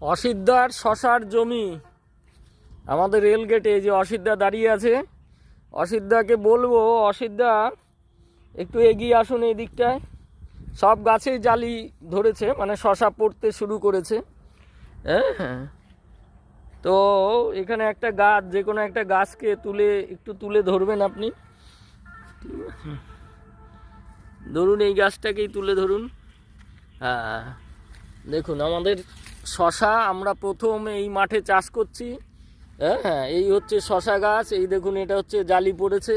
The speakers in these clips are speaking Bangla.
অসিদ্ধার শশার জমি আমাদের রেল গেটে যে অসিদ্ধা দাঁড়িয়ে আছে, অসিদ্ধাকে বলবো, অসিদ্ধা একটু এগিয়ে আসুন এই দিকটায়। সব গাছেই জালি ধরেছে, মানে শশা পড়তে শুরু করেছে। হ্যাঁ, তো এখানে একটা গাছ, যে কোনো একটা গাছকে একটু তুলে ধরবেন আপনি। ধরুন এই গাছটাকেই তুলে ধরুন। হ্যাঁ, দেখুন আমাদের শশা আমরা প্রথম এই মাঠে চাষ করছি। হ্যাঁ, এই হচ্ছে শশা গাছ, এই দেখুন এটা হচ্ছে জালি পড়েছে।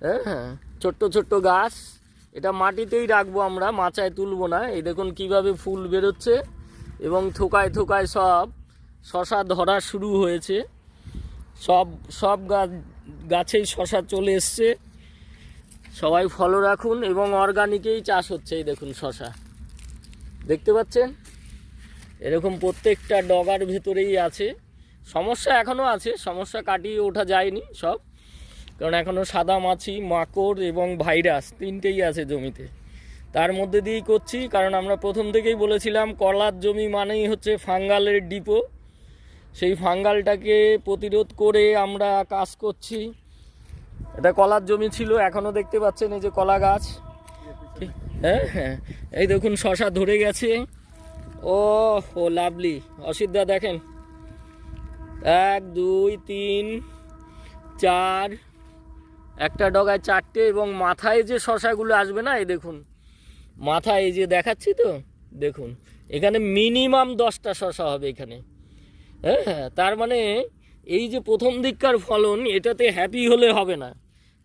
হ্যাঁ, ছোট্ট ছোট্ট গাছ, এটা মাটিতেই রাখবো আমরা, মাচায় তুলবো না। এই দেখুন কিভাবে ফুল বেরোচ্ছে এবং থোকায় থোকায় সব শশা ধরা শুরু হয়েছে। সব গাছেই শশা চলে এসছে। সবাই ফলো রাখুন এবং অর্গানিকেই চাষ হচ্ছে। এই দেখুন শশা দেখতে পাচ্ছেন, এরকম প্রত্যেকটা ডগার ভেতরেই আছে। সমস্যা এখনও আছে, সমস্যা কাটিয়ে ওঠা যায়নি সব, কারণ এখনও সাদা মাছি, মাকড় এবং ভাইরাস তিনটেই আছে জমিতে। তার মধ্যে দিয়েই করছি, কারণ আমরা প্রথম থেকেই বলেছিলাম কলার জমি মানেই হচ্ছে ফাঙ্গালের ডিপো। সেই ফাঙ্গালটাকে প্রতিরোধ করে আমরা কাজ করছি। এটা কলার জমি ছিল, এখনও দেখতে পাচ্ছেন এই যে কলা গাছ। হ্যাঁ হ্যাঁ, এই দেখুন শশা ধরে গেছে। ও লাভলি। অসিদ্ধা দেখেন, 1 2 3 4, একটা ডগায় 4টে, এবং মাথায় যে শশাগুলো আসবে না, এই দেখুন মাথায় এই যে দেখাচ্ছি তো, দেখুন এখানে মিনিমাম 10টা শশা হবে এখানে। হ্যাঁ, তার মানে এই যে প্রথম দিককার ফলন, এটাতে হ্যাপি হলে হবে না।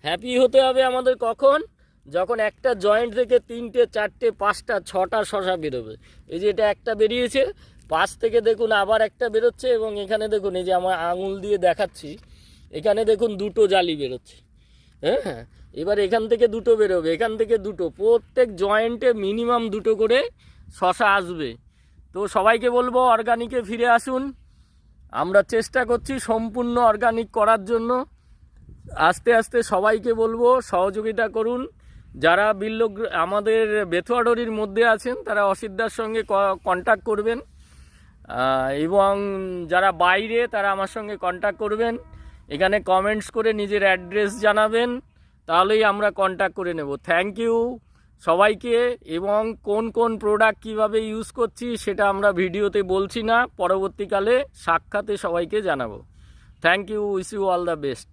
হ্যাপি হতে হবে আমাদের কখন? যখন একটা জয়েন্ট থেকে 3টে 4টে 5টা 6টা শশা বেরোবে। এই যে এটা একটা বেরিয়েছে, পাশ থেকে দেখুন আবার একটা বেরোচ্ছে, এবং এখানে দেখুন এই যে আমার আঙুল দিয়ে দেখাচ্ছি, এখানে দেখুন 2টো জালি বেরোচ্ছে। হ্যাঁ, এবার এখান থেকে 2টো বেরোবে, এখান থেকে 2টো, প্রত্যেক জয়েন্টে মিনিমাম 2টো করে শশা আসবে। তো সবাইকে বলবো অর্গানিকে ফিরে আসুন। আমরা চেষ্টা করছি সম্পূর্ণ অর্গানিক করার জন্য। আস্তে আস্তে সবাইকে বলবো সহযোগিতা করুন। যারা আমাদের বেথুয়াডরির মধ্যে আছেন, তারা অসিদ্ধার সঙ্গে কন্ট্যাক্ট করবেন, এবং যারা বাইরে তারা আমার সঙ্গে কন্ট্যাক্ট করবেন। এখানে কমেন্টস করে নিজের অ্যাড্রেস জানাবেন, তাহলেই আমরা কন্ট্যাক্ট করে নেব। থ্যাংক ইউ সবাইকে। এবং কোন কোন প্রোডাক্ট কীভাবে ইউজ করছি সেটা আমরা ভিডিওতে বলছি না, পরবর্তীকালে সাক্ষাতে সবাইকে জানাবো। Thank you, wish you all the best.